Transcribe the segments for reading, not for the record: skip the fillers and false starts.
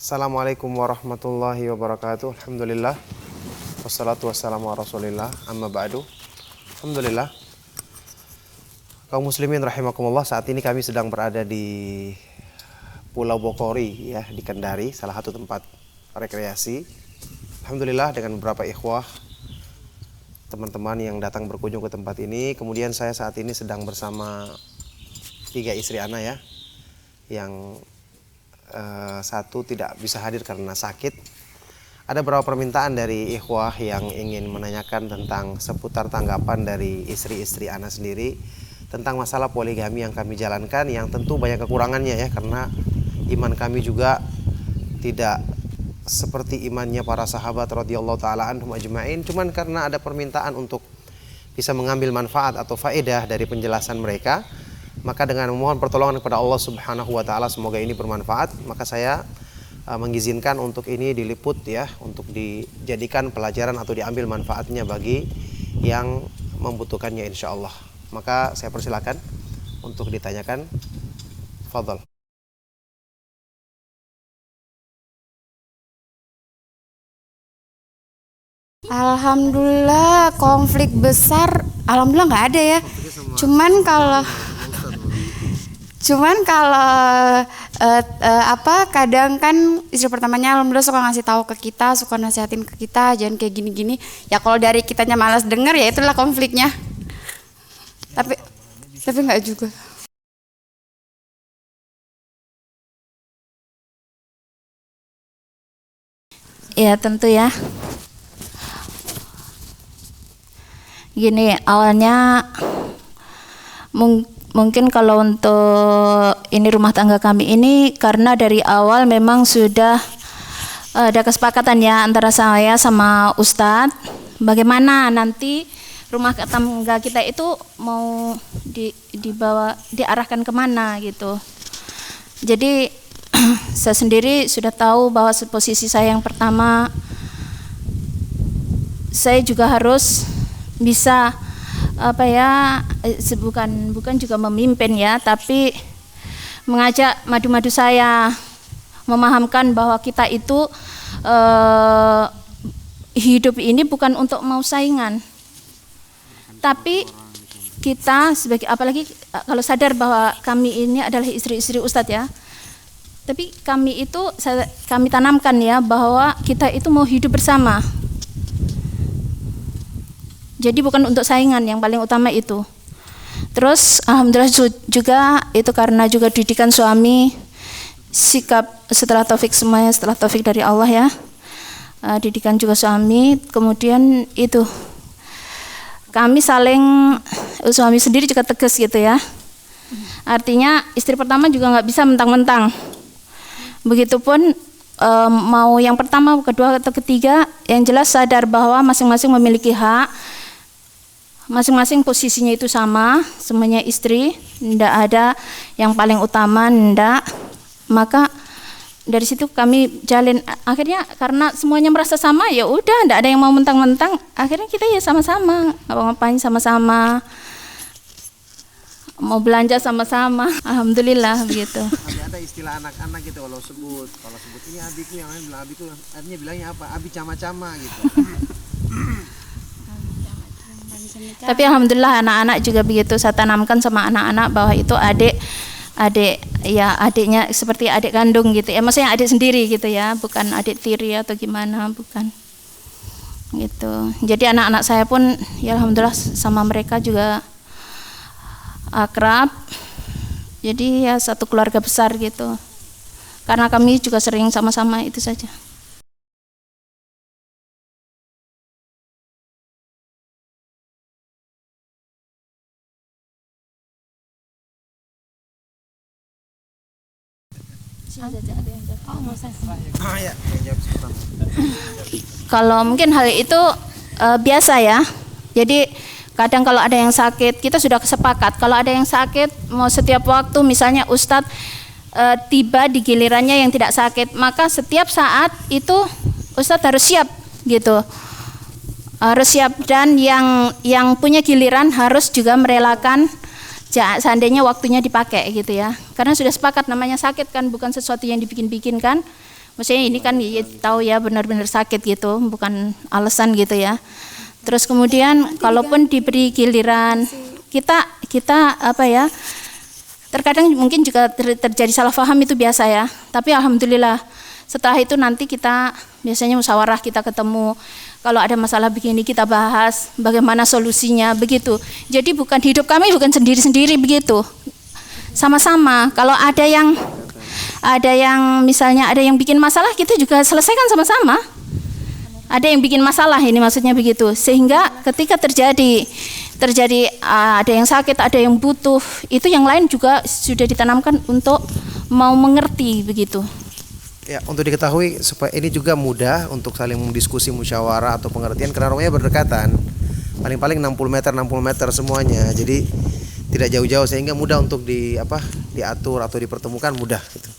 Assalamualaikum warahmatullahi wabarakatuh. Alhamdulillah. Wassalatu wassalamu ala rasulillah. Amma ba'du. Alhamdulillah. Kaum muslimin rahimakumullah, saat ini kami sedang berada di Pulau Bokori ya, di Kendari, salah satu tempat rekreasi. Alhamdulillah dengan beberapa ikhwah teman-teman yang datang berkunjung ke tempat ini. Kemudian saya saat ini sedang bersama 3 istri ana ya, yang satu tidak bisa hadir karena sakit. Ada beberapa permintaan dari ikhwah yang ingin menanyakan tentang seputar tanggapan dari istri-istri ana sendiri tentang masalah poligami yang kami jalankan, yang tentu banyak kekurangannya ya, karena iman kami juga tidak seperti imannya para sahabat radhiyallahu taala anhum ajma'in. Cuman karena ada permintaan untuk bisa mengambil manfaat atau faedah dari penjelasan mereka, maka dengan memohon pertolongan kepada Allah Subhanahu wa taala, semoga ini bermanfaat, maka saya mengizinkan untuk ini diliput ya, untuk dijadikan pelajaran atau diambil manfaatnya bagi yang membutuhkannya insyaallah. Maka saya persilakan untuk ditanyakan. Fadhal. Alhamdulillah, konflik besar alhamdulillah nggak ada ya. Cuman kalau kadang kan istri pertamanya alhamdulillah suka ngasih tahu ke kita, suka nasihatin ke kita jangan kayak gini-gini. Ya kalau dari kitanya malas denger ya itulah konfliknya. Tapi nggak juga. Ya tentu ya. Gini, awalnya mungkin kalau untuk ini rumah tangga kami ini, karena dari awal memang sudah ada kesepakatan ya antara saya sama Ustadz, bagaimana nanti rumah tangga kita itu mau diarahkan kemana gitu. Jadi saya sendiri sudah tahu bahwa posisi saya yang pertama, saya juga harus bisa bukan juga memimpin ya, tapi mengajak madu-madu saya, memahamkan bahwa kita itu hidup ini bukan untuk mau saingan, tapi kita apalagi kalau sadar bahwa kami ini adalah istri-istri Ustadz ya, tapi kami tanamkan ya bahwa kita itu mau hidup bersama. Jadi bukan untuk saingan, yang paling utama itu. Terus alhamdulillah juga itu karena juga didikan suami, sikap setelah taufik semuanya, setelah taufik dari Allah ya. Didikan juga suami, kemudian itu kami suami sendiri juga tegas gitu ya. Artinya istri pertama juga nggak bisa mentang-mentang. Begitupun mau yang pertama, kedua atau ketiga, yang jelas sadar bahwa masing-masing memiliki hak. Masing-masing posisinya itu sama, semuanya istri, tidak ada yang paling utama, tidak. Maka dari situ kami jalin, akhirnya karena semuanya merasa sama, ya udah, tidak ada yang mau mentang-mentang. Akhirnya kita ya sama-sama, ngapa-ngapain sama-sama, mau belanja sama-sama, alhamdulillah begitu. Ada istilah anak-anak gitu, kalau sebut ini abiku, yang lain bilang abiku, artinya bilangnya apa? Abi cama-cama gitu. Tapi alhamdulillah anak-anak juga begitu, saya tanamkan sama anak-anak bahwa itu adik ya, adiknya seperti adik kandung gitu ya, maksudnya adik sendiri gitu ya, bukan adik tiri atau gimana, bukan gitu. Jadi anak-anak saya pun ya alhamdulillah sama mereka juga akrab, jadi ya satu keluarga besar gitu, karena kami juga sering sama-sama, itu saja. Kalau mungkin hal itu biasa ya. Jadi kadang kalau ada yang sakit, kita sudah sepakat kalau ada yang sakit mau setiap waktu, misalnya Ustadz tiba di gilirannya yang tidak sakit, maka setiap saat itu Ustadz harus siap gitu. Harus siap, dan yang punya giliran harus juga merelakan seandainya waktunya dipakai gitu ya, karena sudah sepakat, namanya sakit kan bukan sesuatu yang dibikin-bikin kan, Maksudnya ini kan ya, tahu ya benar-benar sakit gitu, bukan alasan gitu ya. Terus kemudian kalaupun diberi giliran, kita apa ya? Terkadang mungkin juga terjadi salah paham, itu biasa ya. Tapi alhamdulillah setelah itu nanti kita biasanya musyawarah, kita ketemu. Kalau ada masalah begini kita bahas bagaimana solusinya begitu. Jadi bukan hidup kami bukan sendiri-sendiri begitu. Sama-sama. Kalau ada yang misalnya ada yang bikin masalah, kita juga selesaikan sama-sama. Ada yang bikin masalah, ini maksudnya begitu. Sehingga ketika terjadi ada yang sakit, ada yang butuh, itu yang lain juga sudah ditanamkan untuk mau mengerti begitu. Ya, untuk diketahui supaya ini juga mudah untuk saling diskusi, musyawarah atau pengertian, karena rumahnya berdekatan. Paling-paling 60 meter semuanya. Jadi tidak jauh-jauh sehingga mudah untuk diatur atau dipertemukan mudah gitu.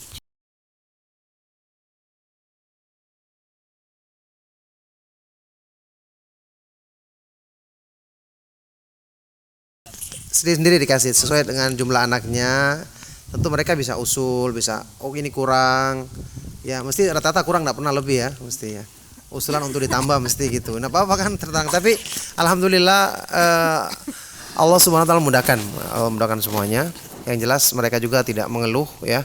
Sendiri dikasih sesuai dengan jumlah anaknya. Tentu mereka bisa usul, bisa ini kurang. Ya mesti rata-rata kurang, nggak pernah lebih ya, mesti ya. Usulan untuk ditambah mesti gitu. Nah apa kan tertang. Tapi alhamdulillah Allah Subhanahu wa taala mudahkan semuanya. Yang jelas mereka juga tidak mengeluh ya.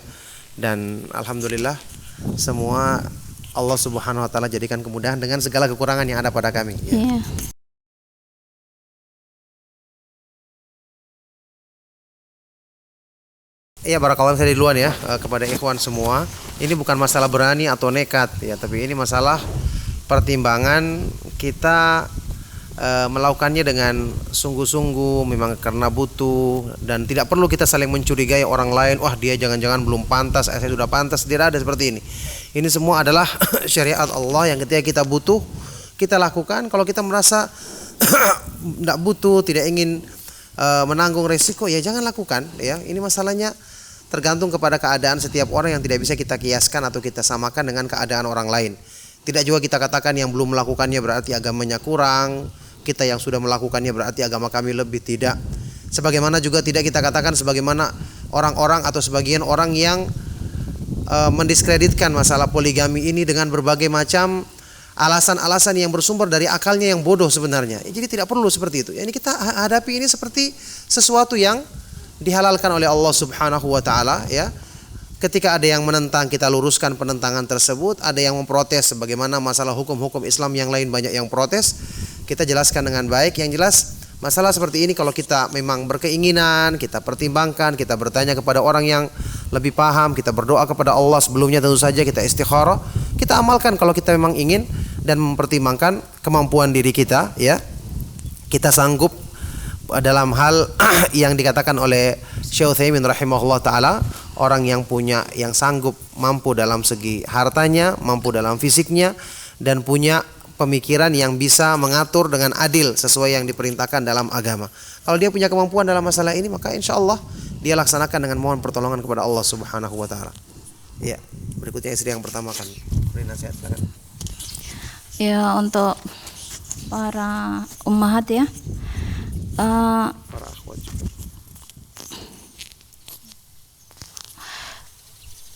Dan alhamdulillah semua Allah Subhanahu wa taala jadikan kemudahan dengan segala kekurangan yang ada pada kami ya. Yeah. Iya, barakallahu saya duluan ya kepada ikhwan semua. Ini bukan masalah berani atau nekat ya, tapi ini masalah pertimbangan kita melakukannya dengan sungguh-sungguh, memang karena butuh, dan tidak perlu kita saling mencurigai orang lain. Wah dia jangan-jangan belum pantas, saya sudah pantas. Tidak ada seperti ini. Ini semua adalah syariat Allah yang ketika kita butuh kita lakukan. Kalau kita merasa tidak butuh, tidak ingin menanggung resiko, ya jangan lakukan ya. Ini masalahnya tergantung kepada keadaan setiap orang yang tidak bisa kita kiaskan atau kita samakan dengan keadaan orang lain. Tidak juga kita katakan yang belum melakukannya berarti agamanya kurang, kita yang sudah melakukannya berarti agama kami lebih, tidak. Sebagaimana juga tidak kita katakan sebagaimana orang-orang atau sebagian orang yang mendiskreditkan masalah poligami ini dengan berbagai macam alasan-alasan yang bersumber dari akalnya yang bodoh sebenarnya. Jadi tidak perlu seperti itu. Ini kita hadapi ini seperti sesuatu yang dihalalkan oleh Allah Subhanahu wa taala ya. Ketika ada yang menentang, kita luruskan penentangan tersebut. Ada yang memprotes sebagaimana masalah hukum-hukum Islam yang lain banyak yang protes, kita jelaskan dengan baik. Yang jelas masalah seperti ini kalau kita memang berkeinginan, kita pertimbangkan, kita bertanya kepada orang yang lebih paham, kita berdoa kepada Allah sebelumnya, tentu saja kita istikharah, kita amalkan kalau kita memang ingin dan mempertimbangkan kemampuan diri kita ya. Kita sanggup dalam hal yang dikatakan oleh Syekh Utsaimin rahimahullah taala, orang yang sanggup, mampu dalam segi hartanya, mampu dalam fisiknya, dan punya pemikiran yang bisa mengatur dengan adil sesuai yang diperintahkan dalam agama. Kalau dia punya kemampuan dalam masalah ini, maka insya Allah dia laksanakan dengan mohon pertolongan kepada Allah Subhanahu wa taala. Ya, berikutnya istri yang pertama kan beri nasihat silakan. Ya, untuk para ummahat ya. Para akhwat juga.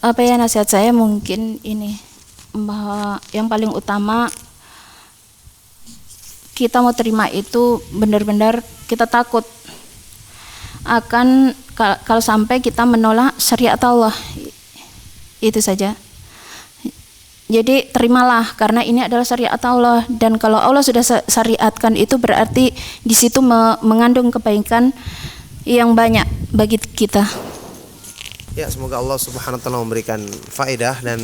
Apa ya nasihat saya mungkin ini, bahwa yang paling utama kita mau terima itu benar-benar kita takut akan kalau sampai kita menolak syariat Allah, itu saja. Jadi terimalah karena ini adalah syariat Allah, dan kalau Allah sudah syariatkan itu berarti di situ mengandung kebaikan yang banyak bagi kita. Ya, semoga Allah Subhanahu wa taala memberikan faedah, dan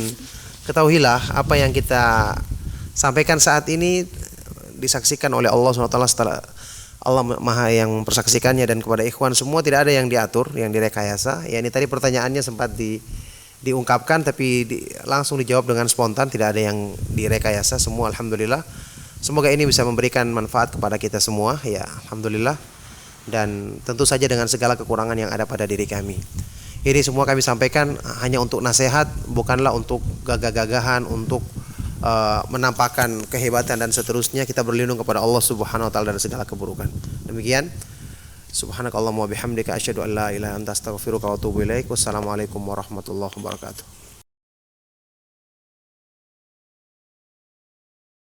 ketahuilah apa yang kita sampaikan saat ini disaksikan oleh Allah Subhanahu wa taala, setelah Allah Maha yang mempersaksikannya, dan kepada ikhwan semua tidak ada yang diatur, yang direkayasa. Ya, ini tadi pertanyaannya sempat diungkapkan tapi langsung dijawab dengan spontan, tidak ada yang direkayasa, semua alhamdulillah. Semoga ini bisa memberikan manfaat kepada kita semua ya, alhamdulillah. Dan tentu saja dengan segala kekurangan yang ada pada diri kami. Ini semua kami sampaikan hanya untuk nasihat, bukanlah untuk gagah-gagahan, untuk menampakkan kehebatan dan seterusnya. Kita berlindung kepada Allah Subhanahu wa taala dari segala keburukan. Demikian. Subhanakallahumma wa bihamdika asyhadu an la ilaha illa anta astaghfiruka wa atubu ilaik. Wassalamualaikum warahmatullahi wabarakatuh.